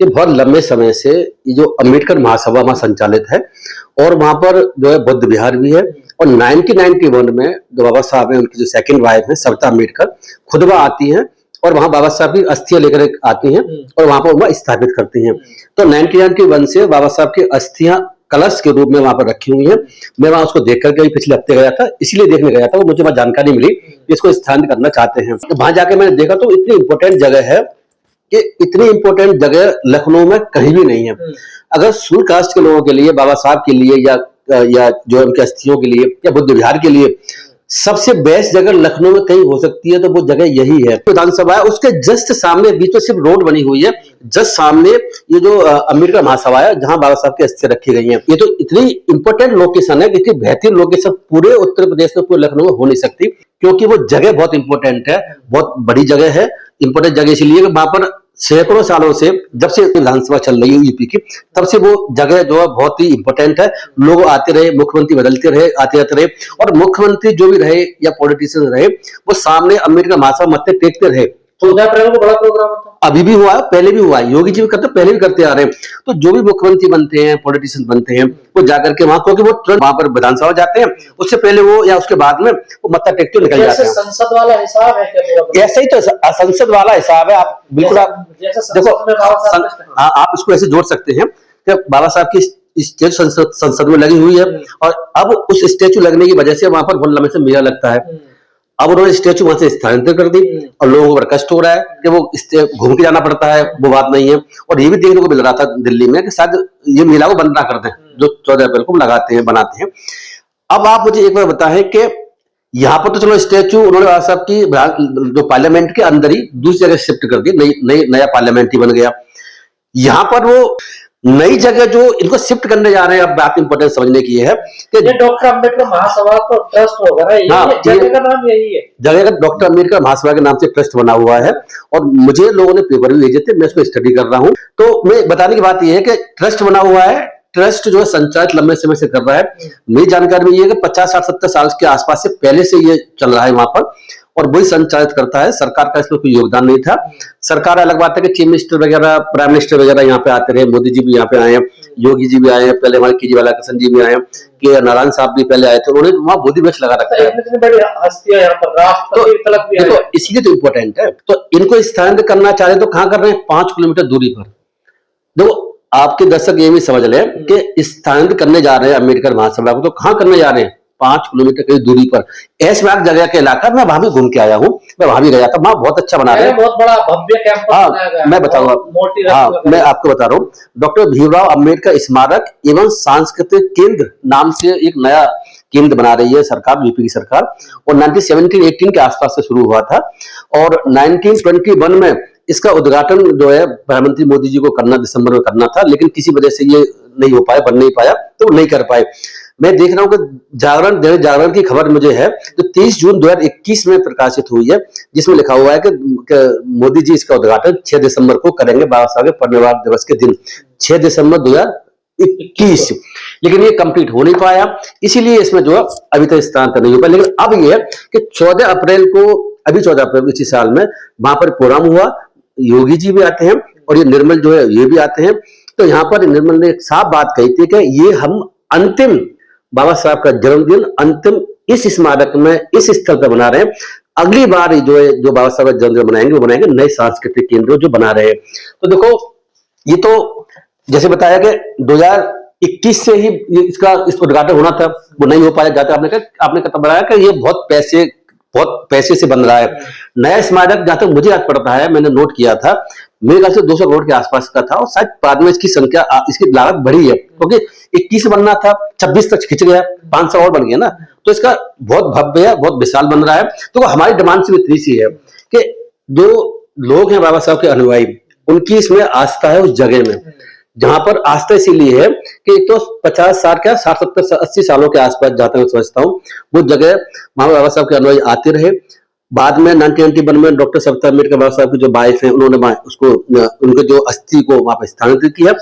कि बहुत लंबे समय से ये जो अम्बेडकर महासभा वहाँ संचालित है और वहाँ पर जो है बुद्ध विहार भी है। और 1991 में जो बाबा साहब हैं, उनकी जो सेकंड वाइफ है सविता अम्बेडकर, खुद वहाँ आती हैं और वहाँ बाबा साहब की अस्थियां लेकर आती हैं और वहाँ पर वह स्थापित करती हैं। तो 1991 से बाबा साहब की अस्थियां कलश के रूप में वहां पर रखी हुई हैं। मैं वहां उसको देख करके पिछले हफ्ते गया था, इसीलिए देखने गया था, वो मुझे वहां जानकारी मिली कि इसको स्थापित करना चाहते हैं। तो वहां जाके मैंने देखा तो इतनी इंपॉर्टेंट जगह है कि इतनी इंपॉर्टेंट जगह लखनऊ में कहीं भी नहीं है। अगर सूर्य कास्ट के लोगों के लिए, बाबा साहब के लिए या जो उनके अस्थियों के लिए या बुद्ध विहार के लिए सबसे बेस्ट जगह लखनऊ में कहीं हो सकती है तो वो जगह यही है। विधानसभा है, उसके जस्ट सामने बीच में सिर्फ रोड बनी हुई है, जस्ट सामने ये जो अम्बेडकर महासभा है जहां बाबा साहब की अस्थियां रखी गई हैं। ये तो इतनी इंपॉर्टेंट लोकेशन है, इतनी बेहतरीन लोकेशन पूरे उत्तर प्रदेश में, पूरे लखनऊ में हो नहीं सकती, क्योंकि वो जगह बहुत इंपॉर्टेंट है, बहुत बड़ी जगह है। इंपॉर्टेंट जगह इसलिए वहां पर सैकड़ों सालों से, जब से विधानसभा चल रही है यूपी की, तब से वो जगह जो है बहुत ही इंपॉर्टेंट है। लोग आते रहे, मुख्यमंत्री बदलते रहे, आते जाते रहे, और मुख्यमंत्री जो भी रहे या पॉलिटिशियन रहे वो सामने अम्बेडकर महासभा मत्थे टेकते रहे। 14 अप्रैल को बड़ा प्रोग्राम होता है, अभी भी हुआ है, पहले भी हुआ है, योगी जी भी करते, पहले भी करते आ रहे हैं। तो जो भी मुख्यमंत्री बनते हैं, पॉलिटिशियन बनते हैं, वो जाकर के वहां, क्योंकि वो तुरंत वहां पर विधानसभा जाते हैं, उससे पहले वो या उसके बाद में वो मत्था टेकते निकल जाते हैं। संसद वाला हिसाब है क्या? ऐसा ही तो संसद वाला हिसाब है। आप बिल्कुल, आप देखो, आप इसको ऐसे जोड़ सकते हैं कि बाबा साहब की स्टेचू संसद में लगी हुई है, और अब उस स्टेचू लगने की वजह से वहां पर बहुत लंबे से मेला लगता है। अब उन्होंने स्टेचू वहां से स्थानांतरित कर दी और लोगों को कष्ट हो रहा है कि वो घूम के जाना पड़ता है, वो बात नहीं है। और ये भी देखने को मिल रहा था दिल्ली में कि शायद ये मेला को बंद ना कर दें जो 14 अप्रैल को लगाते हैं, बनाते हैं। अब आप मुझे एक बार बताएं कि यहाँ पर तो चलो स्टेचू उन्होंने बाबा साहब की जो पार्लियामेंट के अंदर ही दूसरी जगह शिफ्ट कर दी, नया पार्लियामेंट ही बन गया। यहाँ पर वो नई जगह जो इनको शिफ्ट करने जा रहे हैं, अब बात इंपॉर्टेंट समझने की है कि डॉक्टर अम्बेडकर महासभा तो ट्रस्ट होगा ना, हाँ, जगह का नाम यही है, जगह का डॉक्टर अम्बेडकर महासभा के नाम से ट्रस्ट बना हुआ है। और मुझे लोगों ने पेपर भी भेजे थे, मैं इसको स्टडी कर रहा हूँ। तो मैं बताने की बात यह है कि ट्रस्ट बना हुआ है, ट्रस्ट जो है संचालित लंबे समय से कर रहा है। मेरी जानकारी में ये है कि 50, 60, 70 साल के आसपास से पहले से ये चल रहा है वहां पर, और वही संचालित करता है। सरकार का इसमें कोई योगदान नहीं था। सरकार अलग बात है कि चीफ मिनिस्टर वगैरह, प्राइम मिनिस्टर वगैरह यहाँ पे आते रहे, मोदी जी भी यहाँ पे आए हैं, योगी जी भी आए हैं, पहले हमारे केजरीवाल कृष्ण जी भी आए हैं, के नारायण साहब भी पहले आए थे, उन्होंने वहां बोधी वृक्ष लगा रखा है। देखो इसलिए तो इम्पोर्टेंट है। तो इनको स्थानांतरित करना चाह रहे तो कहाँ कर रहे हैं? 5 किलोमीटर दूरी पर। देखो आपके दर्शक ये भी समझ लें कि स्थानांतरित करने जा रहे हैं अम्बेडकर महासभा को, तो कहाँ करने जा रहे हैं? 5 किलोमीटर की दूरी पर ऐसबाग जगह के इलाका, मैं वहां भी घूम के आया हूँ, मैं वहां भी गया था, वहां बहुत अच्छा बना रहे हैं, बहुत बड़ा भव्य कैंपस बनाया गया है। मैं बताऊंगा, हाँ मैं आपको बता रहा हूँ, डॉक्टर भीमराव अम्बेडकर स्मारक एवं सांस्कृतिक केंद्र नाम से एक नया केंद्र बना रही है सरकार, यूपी की सरकार। और 1917-18 के आसपास से शुरू हुआ था, और 1921 में इसका उद्घाटन जो है प्रधानमंत्री मोदी जी को करना, दिसंबर में करना था, लेकिन किसी वजह से ये नहीं हो पाया, बन नहीं पाया, तो नहीं कर पाए। मैं देख रहा हूं कि जागरण, दैनिक जागरण की खबर मुझे है जो 23 जून 2021 में प्रकाशित हुई है, जिसमें लिखा हुआ है कि मोदी जी इसका उद्घाटन 6 दिसंबर को करेंगे, बाबा साहब के परिनिर्वाण दिवस के दिन, 6 दिसंबर 2021। लेकिन ये कंप्लीट हो नहीं पाया, इसीलिए इसमें जो है अभी तक स्थानांतरण नहीं हो पाया। लेकिन अब ये है कि 14 अप्रैल को, अभी 14 अप्रैल इसी साल में वहां पर प्रोग्राम हुआ, योगी जी भी आते हैं और ये निर्मल जो है ये भी आते हैं। तो यहाँ पर निर्मल ने एक साफ बात कही थी कि ये हम अंतिम बाबा साहब का जन्मदिन अंतिम इस स्मारक में, इस स्थल पर बना रहे हैं। अगली बार जो है, जो बाबा साहब का जन्मदिन बनाएंगे, वो बनाएंगे नए सांस्कृतिक केंद्र जो बना रहे हैं। तो देखो ये तो जैसे बताया कि 2021 से ही इसका उद्घाटन होना था, वो नहीं हो पाया जाता। आपने बताया कि ये बहुत पैसे से बन रहा है नया स्मारक। जहां तक मुझे याद पड़ता है, मैंने नोट किया था, मेरे ख्याल से 200 करोड़ के आसपास का था, और शायद बाद में इसकी संख्या, इसकी लागत बढ़ी है, क्योंकि 21 बनना था, 26 तक खिंच गया, 500 और बन गया ना। तो इसका बहुत भव्य है, बहुत विशाल बन रहा है। तो हमारी डिमांड सिर्फ इतनी सी है कि जो लोग हैं बाबा साहब के अनुयायी, उनकी इसमें आस्था है उस जगह में, जहां पर आस्था इसीलिए है कि एक तो 50 साल क्या 60, 70, 80 सालों के आसपास, जहां तक मैं समझता हूँ, वो जगह वहां बाबा साहब के अनुयायी आते रहे, बाद में 1991 में डॉक्टर सविता अम्बेडकर बाबा साहब की जो वाइफ है, उन्होंने उसको उनके जो अस्थि को वहां पर स्थानांतरित किया,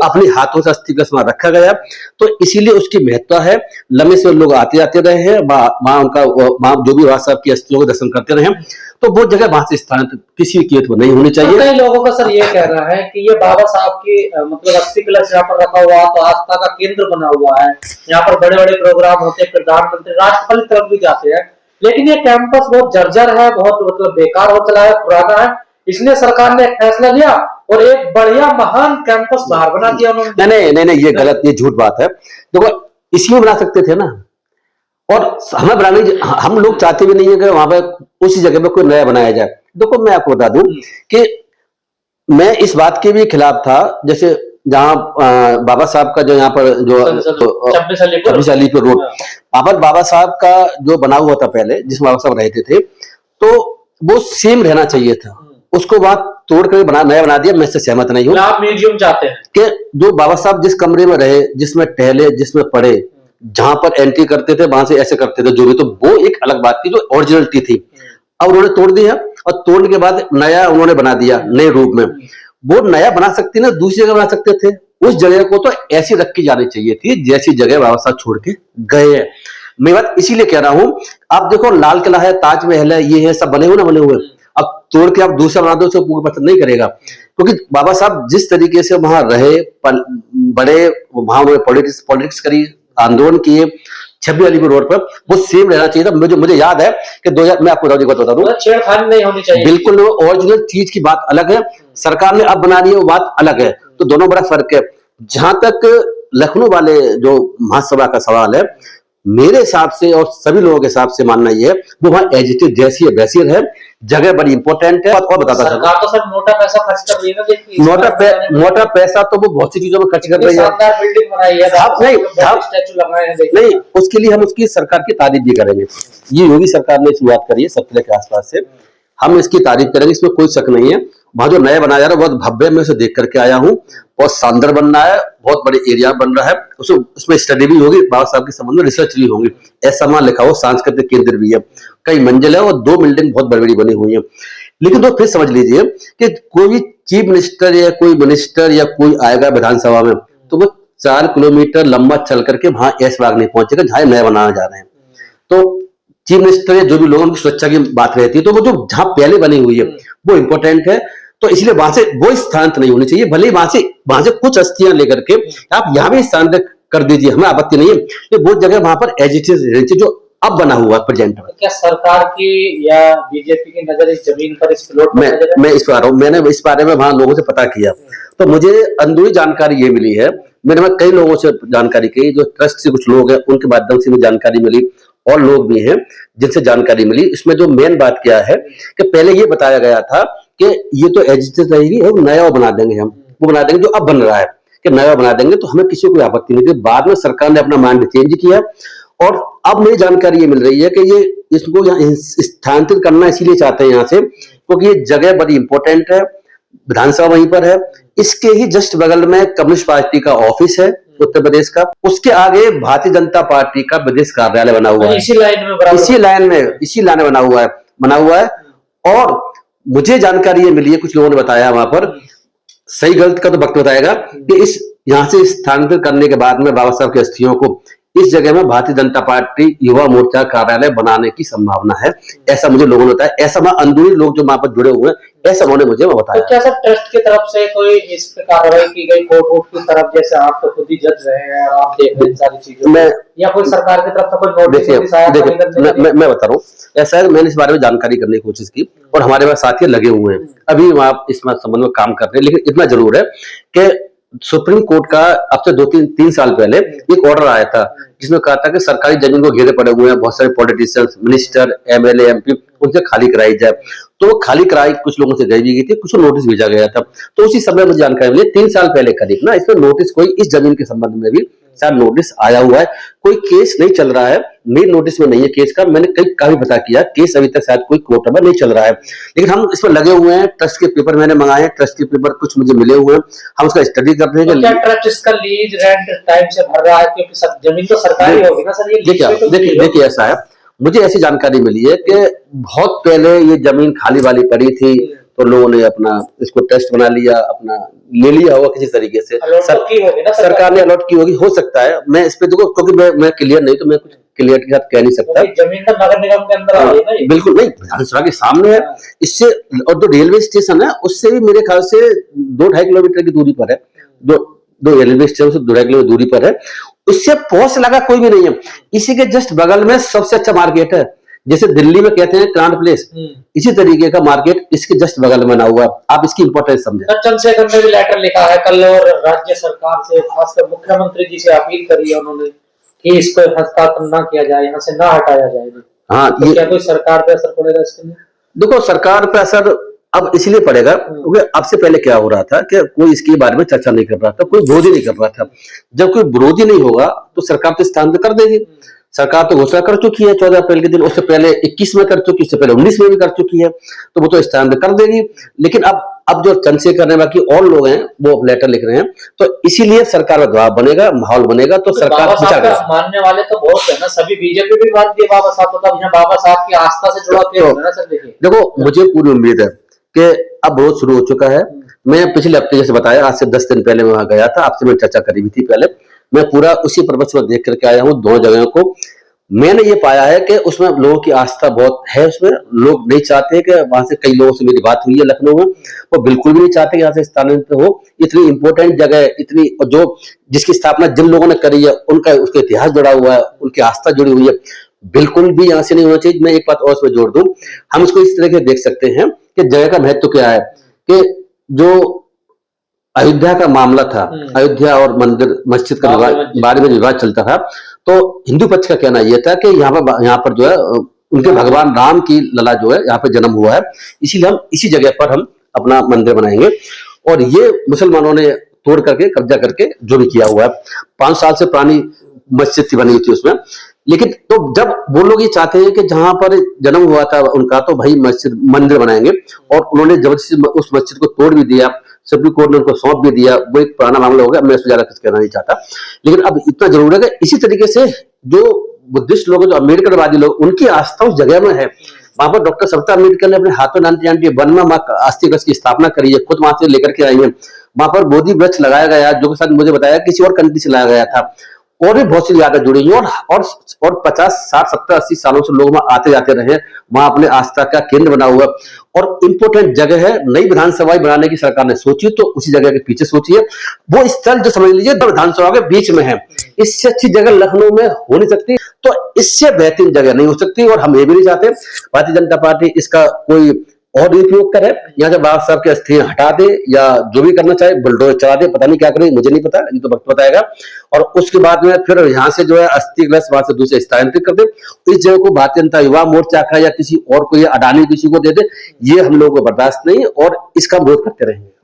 अपने हाथों से अस्थि कलश वहां रखा गया। तो इसीलिए उसकी महत्ता है। लंबे से लोग आते जाते रहे हैं, वहां उनका वहां जो भी बाबा साहब की अस्थियों को दर्शन करते रहे। तो वो जगह वहां से स्थानांतरित किसी कीमत पर नहीं होनी चाहिए। तो कई लोगों का सर ये कहना है कि ये बाबा साहब की मतलब अस्थि कलश यहाँ पर रखा हुआ तो आस्था का केंद्र बना हुआ है, यहाँ पर बड़े बड़े प्रोग्राम होते हैं, प्रधानमंत्री राष्ट्रपति तरफ भी जाते हैं, लेकिन ये कैंपस बहुत जर्जर है, बहुत मतलब बेकार हो चला है, पुराना है, इसलिए सरकार ने एक फैसला लिया और एक बढ़िया महान कैंपस बाहर बना दिया उन्होंने। नहीं, ये गलत, ये झूठ बात है। देखो, इसी में बना सकते थे ना, और हमें बनाने, हम लोग चाहते भी नहीं है कि वहां पर उसी जगह पे कोई नया बनाया जाए। देखो, मैं आपको बता दूं कि मैं इस बात के भी खिलाफ था, जैसे जहां बाबा साहब का जो यहाँ पर जो 26 अलीपुर रोड, वहां पर बाबा साहब का जो बना हुआ था पहले, जिसमें बाबा साहब रहते थे, तो वो सेम रहना चाहिए था। उसको वहां तोड़ कर नया बना दिया। मैं इससे सहमत नहीं हूँ। आप म्यूजियम चाहते हैं कि जो बाबा साहब जिस कमरे में रहे, जिसमें टहले, जिसमें पढ़े, जहां पर एंट्री करते थे वहां से ऐसे करते थे जो भी, तो वो एक अलग बात थी जो ओरिजिनलिटी थी। अब उन्होंने तोड़ दिया, और तोड़ने के बाद नया उन्होंने बना दिया नए रूप में। वो नया बना सकते ना, दूसरी जगह बना सकते थे। उस जगह को तो ऐसी रखी जानी चाहिए थी जैसी जगह बाबा साहब छोड़ के गए हैं। मैं बात इसीलिए कह रहा हूं। आप देखो, लाल किला है, ताजमहल है, ये है, सब बने हुए ना, बने हुए। अब तोड़ के आप दूसरा बना दो, उसको पूरा पसंद नहीं करेगा, क्योंकि बाबा साहब जिस तरीके से वहां रहे, बड़े, वहां उन्होंने पॉलिटिक्स करी, आंदोलन किए 26 अलीपुर रोड पर, वो सेम रहना चाहिए था। मुझे याद है कि 2000, मैं आपको बता दूं, छेड़खानी नहीं होनी चाहिए। बिल्कुल, ओरिजिनल चीज की बात अलग है, सरकार ने अब बना ली है वो बात अलग है। तो दोनों बड़ा फर्क है। जहां तक लखनऊ वाले जो महासभा का सवाल है, मेरे हिसाब से और सभी लोगों के हिसाब से मानना ये है, वो वहां एजिटेड जैसी है वैसी है। जगह बड़ी इंपॉर्टेंट है। और बताता था, सरकार तो सब मोटा पैसा खर्च कर रही है ना, देखिए मोटा पैसा तो वो बहुत सी चीजों में खर्च कर रही है। शानदार बिल्डिंग बनाई है, स्टैचू लगाए हैं, नहीं, उसके लिए हम उसकी सरकार की तारीफ भी करेंगे। ये योगी सरकार ने शुरुआत करी है 17 के आसपास से, हम इसकी तारीफ करेंगे, इसमें कोई शक नहीं है। वहां जो नया बनाया जा रहा है बहुत भव्य, मैं उसे देख करके आया हूँ, बहुत शानदार बन रहा है, बहुत बड़े एरिया बन रहा है। उसमें स्टडी भी होगी, बाबा साहब के संबंध में रिसर्च भी होगी। ऐसा वहां लिखा हो, सांस्कृतिक केंद्र भी है, कई मंजिल है, और 2 बिल्डिंग बहुत बड़ी बड़ी बनी हुई है। लेकिन तो फिर समझ लीजिए कि कोई भी चीफ मिनिस्टर या कोई मिनिस्टर या कोई आएगा विधानसभा में, तो वो 4 किलोमीटर लंबा चल करके वहां ऐश बाग नहीं पहुंचेगा जहां नया बनाने जा रहे हैं। तो चीफ मिनिस्टर या जो भी लोगों की सुरक्षा की बात रहती है, तो वो जो जहां पहले बनी हुई है वो इंपॉर्टेंट है। तो इसलिए वहां से वो स्थानांतरित नहीं होनी चाहिए। भले वहां से कुछ अस्थियां लेकर के आप यहाँ भी स्थानांतरित कर दीजिए, हमें आपत्ति नहीं है, लेकिन वो जगह वहां पर एज इट इज जो अब बना हुआ है प्रेजेंट में। क्या सरकार की या बीजेपी की नजर इस जमीन पर, इस प्लॉट पर? मैं इस पर मैंने इस बारे में वहां लोगों से पता किया, तो मुझे अंदरूनी जानकारी ये मिली है। मैंने कई लोगों से जानकारी की, जो ट्रस्ट से कुछ लोग हैं उनके माध्यम से मुझे जानकारी मिली, और लोग भी हैं जिनसे जानकारी मिली। इसमें जो मेन बात क्या है कि पहले ये बताया गया था कि ये तो एजिटेड रहेगी, नया बना देंगे, हम वो बना देंगे जो अब बन रहा है, कि नया बना देंगे, तो हमें किसी को आपत्ति नहीं थी। बाद में सरकार ने अपना माइंड चेंज किया, और अब मेरी जानकारी ये मिल रही है कि ये इसको यहाँ स्थानांतरित करना इसीलिए चाहते हैं यहाँ से, क्योंकि ये जगह बड़ी इंपॉर्टेंट है, विधानसभा वहीं पर है, इसके ही जस्ट बगल में कम्युनिस्ट पार्टी का ऑफिस है उत्तर प्रदेश का, उसके आगे भारतीय जनता पार्टी का प्रदेश कार्यालय बना हुआ है, इसी लाइन में बना हुआ है। और मुझे जानकारी ये मिली है, कुछ लोगों ने बताया वहां पर, सही गलत का तो वक्त बताएगा, कि इस यहाँ से स्थानांतरित करने के बाद में बाबा साहब की अस्थियों को इस जगह में भारतीय जनता पार्टी युवा मोर्चा कार्यालय बनाने की संभावना है, ऐसा मुझे लोगों ने बताया। ऐसा वहां अंदरूनी लोग जो वहां पर जुड़े हुए हैं, ऐसा उन्होंने मुझे बताया। तो क्या सर ट्रस्ट की तरफ से कोई इस पे कार्रवाई की गई, कोर्ट की तरफ, जैसे आप तो खुद ही जज रहे हैं और आप देख रहे हैं सारी चीजों में, या कोई सरकार की तरफ से कोई नोटिस? मैं बता रहा हूँ, ऐसा है, मैंने इस बारे में जानकारी करने की कोशिश की, और हमारे पास साथी लगे हुए हैं, अभी वहां इस संबंध में काम कर रहे हैं। लेकिन इतना जरूर है कि सुप्रीम कोर्ट का अब से 2-3 साल पहले एक ऑर्डर आया था, जिसमें कहा था कि सरकारी जमीन को घेरे पड़े हुए हैं बहुत सारे पॉलिटिशियंस, मिनिस्टर, एमएलए, एमपी, उनसे खाली कराई जाए। तो वो खाली कराई कुछ लोगों से गई भी गई थी, कुछ नोटिस भेजा गया था। तो उसी समय मुझे जानकारी मिली 3 साल पहले करीब ना, इसमें नोटिस कोई इस जमीन के संबंध में भी शायद नोटिस आया हुआ है। कोई केस नहीं चल रहा है, मेन नोटिस में नहीं है केस का, मैंने कई काफी पता किया, केस अभी तक शायद कोई कोर्ट में नहीं चल रहा है, लेकिन हम इसमें लगे हुए हैं। ट्रस्ट के पेपर मैंने मंगाए हैं, ट्रस्ट के पेपर कुछ मुझे मिले हुए हैं, हम उसका स्टडी कर रहे हैं। तो क्या ट्रस्ट इसका लीज रेंट टाइम से भर रहा है? क्योंकि जमीन तो सरकारी होगी ना सर, ये देखिए ऐसा है, मुझे ऐसी जानकारी मिली है कि बहुत पहले ये जमीन खाली वाली पड़ी थी, तो लोगों ने अपना इसको टेस्ट बना लिया, अपना ले लिया होगा किसी तरीके से, अलॉट तो की होगी ना सरकार ने अलॉट की होगी, हो सकता है। मैं इस पे देखो, क्योंकि मैं क्लियर नहीं, तो मैं कुछ क्लियर के साथ कह नहीं सकता। क्योंकि जमीन तो नगर निगम के अंदर आ रही है ना ये। बिल्कुल नहीं, विधानसभा के सामने है। इससे, और जो रेलवे स्टेशन है उससे भी मेरे ख्याल से 2-2.5 किलोमीटर की दूरी पर है, दो रेलवे स्टेशन से 2-2.5 किलोमीटर दूरी पर है। उससे पहुंच लगा कोई भी नहीं है। इसी के जस्ट बगल में सबसे अच्छा मार्केट है, जैसे दिल्ली में कहते हैं क्रांत प्लेस, इसी तरीके का मार्केट इसके जस्ट बगल में बना हुआ है। आप इसकी इंपॉर्टेंस समझें। चंद्रशेखर ने भी लेटर लिखा है कल, और राज्य सरकार से, खासकर मुख्यमंत्री जी से अपील करी है उन्होंने कि इसको हस्तांतरण ना किया जाए, यहाँ से ना हटाया जाए। हाँ, तो क्या कोई सरकार पे असर पड़ेगा इसके लिए? देखो, सरकार पे असर अब इसलिए पड़ेगा क्योंकि अब से पहले क्या हो रहा था कि कोई इसके बारे में चर्चा नहीं कर रहा था, कोई विरोधी नहीं कर रहा था। जब कोई विरोधी नहीं होगा तो सरकार तो स्थानांतरित कर देगी। सरकार तो घोषणा कर चुकी है 14 अप्रैल के दिन, उससे पहले 21 में कर चुकी, उससे पहले 19 में भी कर चुकी है, तो वो तो स्थानांतरित कर देगी। लेकिन अब जो चंद्रशेखर ने बाकी और लोग हैं वो लेटर लिख रहे हैं, तो इसीलिए सरकार का दबाव बनेगा, माहौल बनेगा, तो सरकार विचार करेगी। मानने वाले तो बहुत है ना, सभी बीजेपी भी मानती है बाबा साहब, मतलब यहाँ बाबा साहब की आस्था से जुड़ा केस है ना सर। देखो, मुझे पूरी उम्मीद है कि अब विरोध शुरू हो चुका है। मैं पिछले हफ्ते जैसे बताया, आज से 10 दिन पहले मैं वहां गया था, आपसे मैं चर्चा करी हुई थी पहले। मैं पूरा उसी पर्पस पर देख करके आया हूँ, दोनों जगहों को। मैंने ये पाया है कि उसमें लोगों की आस्था बहुत है। उसमें लोग नहीं चाहते कि वहां से, कई लोगों से मेरी बात हुई है लखनऊ में, वो बिल्कुल भी नहीं चाहते कि यहाँ से स्थानांतरित हो। इतनी इंपॉर्टेंट जगह है, इतनी, जो जिसकी स्थापना जिन लोगों ने करी है उनका उसका इतिहास जुड़ा हुआ है, उनकी आस्था जुड़ी हुई है, बिल्कुल भी यहाँ से नहीं होना चाहिए। मैं एक बात और उसमें जोड़ दूं, हम इसको इस तरह से देख सकते हैं कि जगह का महत्व क्या है, कि जो अयोध्या का मामला था, अयोध्या और मंदिर मस्जिद का बारे में विवाद चलता था, तो हिंदू पक्ष का कहना यह था कि यहाँ पर जो है उनके भगवान राम की लला जो है यहाँ पर जन्म हुआ है, इसीलिए हम इसी जगह पर हम अपना मंदिर बनाएंगे। और ये मुसलमानों ने तोड़ करके, कब्जा करके जो भी किया हुआ है, 5 साल से पुरानी मस्जिद थी बनी थी उसमें। लेकिन तो जब वो लोग ये चाहते हैं कि जहां पर जन्म हुआ था उनका, तो भाई मस्जिद मंदिर बनाएंगे, और उन्होंने जबरदस्ती उस मस्जिद को तोड़ भी दिया, सुप्रीम कोर्ट ने उनको सौंप भी दिया। वो एक पुराना मामला हो गया, मैं इसमें ज्यादा कुछ कहना नहीं चाहता। लेकिन अब इतना जरूर है कि इसी तरीके से जो बुद्धिस्ट लोग, जो अम्बेडकरवादी लोग, उनकी आस्था उस जगह में है। वहां पर डॉक्टर सविता अम्बेडकर ने अपने हाथों 1991 में मां अस्थि कलश की स्थापना करी है, खुद वहां से लेकर के आई है। वहां पर बोधि वृक्ष लगाया गया, जो के साथ मुझे बताया किसी और कंट्री से लाया गया था, और भी बहुत सी यादें जुड़ी हुई, और 50, 60, 70, 80 सालों से लोग वहां आते जाते रहे। वहां अपने आस्था का केंद्र बना हुआ, और इंपोर्टेंट जगह है। नई विधानसभा बनाने की सरकार ने सोची, तो उसी जगह के पीछे सोचिए। वो स्थल जो समझ लीजिए विधानसभा के बीच में है, इससे अच्छी जगह लखनऊ में हो नहीं सकती, तो इससे बेहतरीन जगह नहीं हो सकती। और हम ये भी नहीं चाहते भारतीय जनता पार्टी इसका कोई और उपयोग करे, यहाँ से बाबा साहब की अस्थियां हटा दे, या जो भी करना चाहे बुलडोजर चला दे, पता नहीं क्या करे, मुझे नहीं पता, ये तो वक्त बताएगा। और उसके बाद में फिर यहाँ से जो है अस्थि कलश वहां से दूसरे स्थानांतरित कर दे, इस जगह को भारतीय जनता युवा मोर्चा का या किसी और को, या अडानी किसी को दे दे, ये हम लोगों को बर्दाश्त नहीं, और इसका विरोध करते रहेंगे।